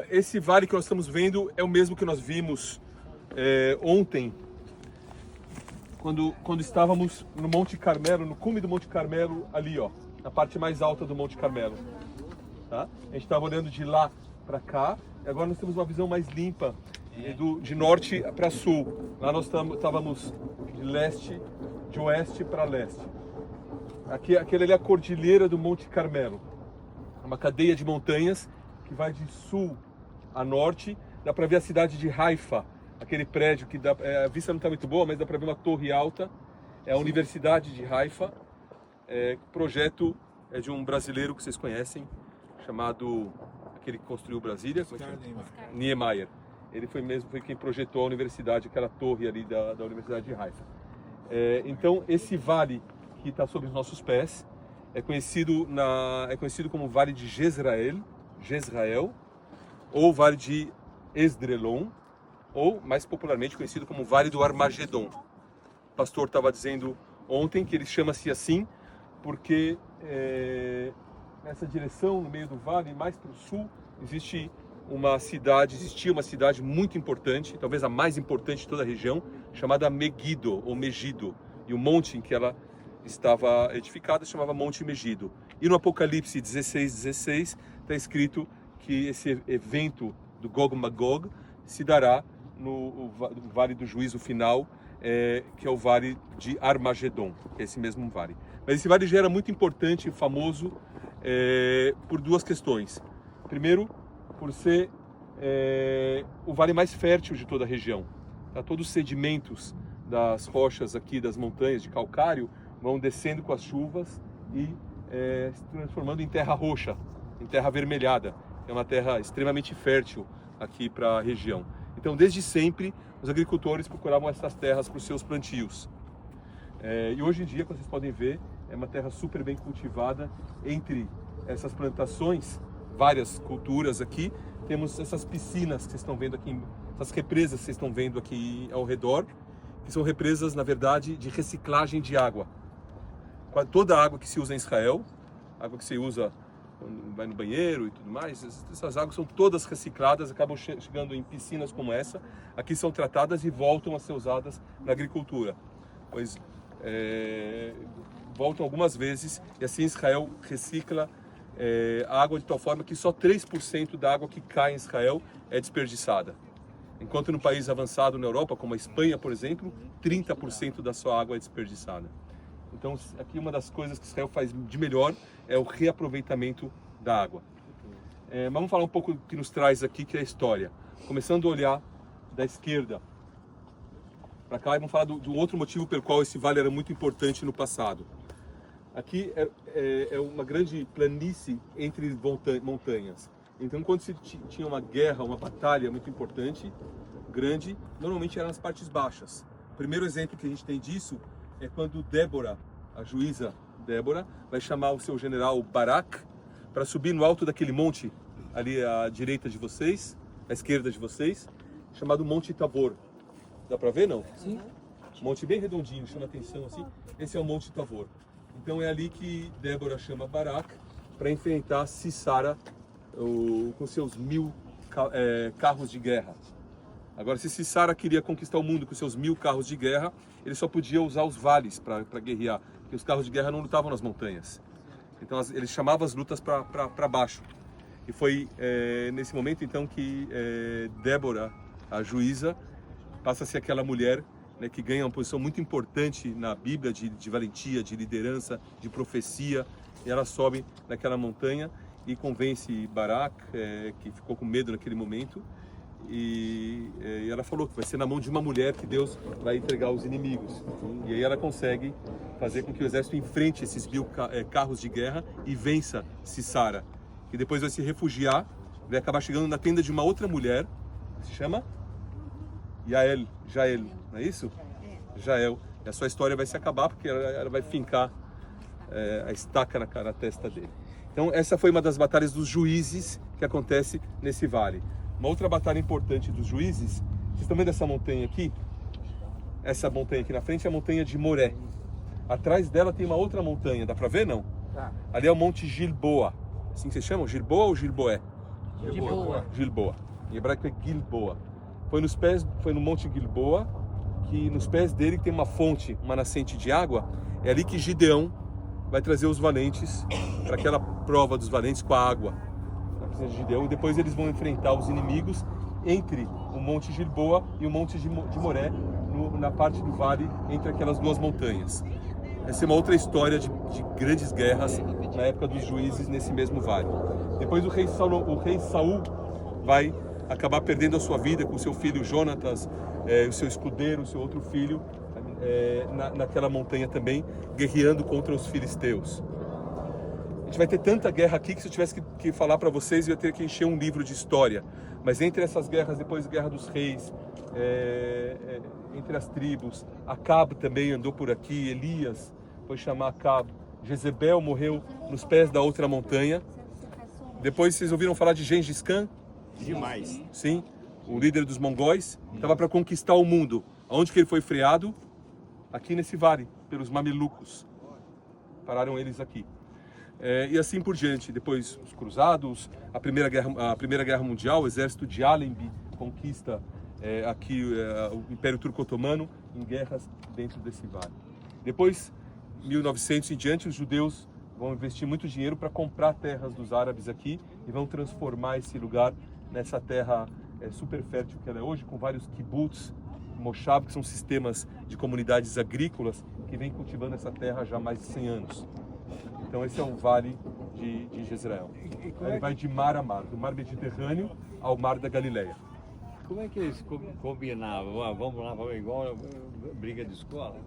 Esse vale que nós estamos vendo é o mesmo que nós vimos ontem, quando estávamos no Monte Carmelo, no cume do Monte Carmelo, ali, ó, na parte mais alta do Monte Carmelo. Tá? A gente estava olhando de lá para cá, e agora nós temos uma visão mais limpa de norte para sul. Lá nós estávamos de oeste para leste. Aquele ali é a Cordilheira do Monte Carmelo, uma cadeia de montanhas que vai de sul a norte. Dá para ver a cidade de Haifa, aquele prédio que a vista não está muito boa, mas dá para ver uma torre alta. É a Universidade de Haifa. O projeto é de um brasileiro que vocês conhecem, chamado, aquele que construiu Brasília, Niemeyer. Ele foi quem projetou a universidade, aquela torre ali da Universidade de Haifa. Então esse vale que está sob os nossos pés é conhecido como Vale de Jezrael, ou Vale de Esdrelon, ou mais popularmente conhecido como Vale do Armagedon. O pastor estava dizendo ontem que ele chama-se assim porque nessa direção, no meio do vale, mais para o sul, existia uma cidade muito importante, talvez a mais importante de toda a região, chamada Megido, ou Megido. E o monte em que ela estava edificada se chamava Monte Megido. E no Apocalipse 16:16 está escrito que esse evento do Gog Magog se dará no Vale do Juízo Final, que é o Vale de Armagedon, que é esse mesmo vale. Mas esse vale já era muito importante e famoso por duas questões. Primeiro, por ser o vale mais fértil de toda a região. Tá? Todos os sedimentos das rochas aqui, das montanhas de calcário, vão descendo com as chuvas e se transformando em terra roxa, em terra avermelhada. É uma terra extremamente fértil aqui para a região. Então, desde sempre, os agricultores procuravam essas terras para os seus plantios. E hoje em dia, como vocês podem ver, é uma terra super bem cultivada. Entre essas plantações, várias culturas aqui, temos essas piscinas que vocês estão vendo aqui, essas represas que vocês estão vendo aqui ao redor, que são represas, na verdade, de reciclagem de água. Toda a água que se usa em Israel, água que se usa quando vai no banheiro e tudo mais, essas águas são todas recicladas, acabam chegando em piscinas como essa, aqui são tratadas e voltam a ser usadas na agricultura. Pois voltam algumas vezes, e assim Israel recicla a água de tal forma que só 3% da água que cai em Israel é desperdiçada. Enquanto no país avançado na Europa, como a Espanha, por exemplo, 30% da sua água é desperdiçada. Então, aqui uma das coisas que Israel faz de melhor é o reaproveitamento da água. Mas vamos falar um pouco do que nos traz aqui, que é a história. Começando a olhar da esquerda para cá, e vamos falar do outro motivo pelo qual esse vale era muito importante no passado. Aqui é uma grande planície entre montanhas. Então, quando se tinha uma guerra, uma batalha muito importante, grande, normalmente era nas partes baixas. O primeiro exemplo que a gente tem disso é quando Débora, a juíza Débora, vai chamar o seu general Barak para subir no alto daquele monte, ali à direita de vocês, à esquerda de vocês, chamado Monte Tabor. Dá para ver, não? Sim. Monte bem redondinho, chama atenção assim. Esse é o Monte Tabor. Então é ali que Débora chama Barak para enfrentar Sisara com seus 1000 carros de guerra. Agora, se Sisara queria conquistar o mundo com seus 1000 carros de guerra, ele só podia usar os vales para guerrear, porque os carros de guerra não lutavam nas montanhas. Então ele chamava as lutas para baixo. E foi nesse momento então que Débora, a juíza, passa a ser aquela mulher, né, que ganha uma posição muito importante na Bíblia de valentia, de liderança, de profecia. E ela sobe naquela montanha e convence Barak, que ficou com medo naquele momento. E ela falou que vai ser na mão de uma mulher que Deus vai entregar os inimigos. E aí ela consegue fazer com que o exército enfrente esses 1000 carros de guerra e vença Sisara, que depois vai se refugiar, vai acabar chegando na tenda de uma outra mulher, que se chama Jael, não é isso? Jael. E a sua história vai se acabar porque ela vai fincar a estaca na testa dele. Então essa foi uma das batalhas dos juízes que acontece nesse vale. Uma outra batalha importante dos juízes, vocês estão vendo essa montanha aqui? Essa montanha aqui na frente é a montanha de Moré. Atrás dela tem uma outra montanha, dá pra ver não? Tá. Ali é o Monte Gilboa. Assim que vocês chamam? Gilboa ou Gilboé? Gilboa. Em hebraico é Gilboa. Foi no Monte Gilboa, que nos pés dele tem uma fonte, uma nascente de água. É ali que Gideão vai trazer os valentes para aquela prova dos valentes com a água. Na presença de Gideão. E depois eles vão enfrentar os inimigos entre o Monte Gilboa e o Monte de Moré, na parte do vale entre aquelas duas montanhas. Essa é uma outra história de grandes guerras na época dos juízes nesse mesmo vale. Depois o rei Saul vai acabar perdendo a sua vida com seu filho Jonatas, o seu escudeiro, o seu outro filho, naquela montanha também, guerreando contra os filisteus. A gente vai ter tanta guerra aqui que se eu tivesse que falar para vocês, eu ia ter que encher um livro de história. Mas entre essas guerras, depois a Guerra dos Reis, entre as tribos, Acabe também andou por aqui, Elias foi chamar Acabe, Jezebel morreu nos pés da outra montanha. Depois vocês ouviram falar de Gengis Khan? Demais. Sim, o líder dos mongóis, estava para conquistar o mundo. Aonde que ele foi freado? Aqui nesse vale, pelos mamelucos. Pararam eles aqui. E assim por diante. Depois os cruzados, a Primeira Guerra Mundial, o exército de Allenby conquista aqui o Império Turco-Otomano em guerras dentro desse vale. Depois, 1900 em diante, os judeus vão investir muito dinheiro para comprar terras dos árabes aqui e vão transformar esse lugar nessa terra super fértil que ela é hoje, com vários kibbutz, moshav, que são sistemas de comunidades agrícolas que vêm cultivando essa terra já há mais de 100 anos. Então esse é o vale de Jezreel. Ele vai de mar a mar, do mar Mediterrâneo ao mar da Galileia. Como é que eles combinavam? Vamos lá, vamos igual briga de escola?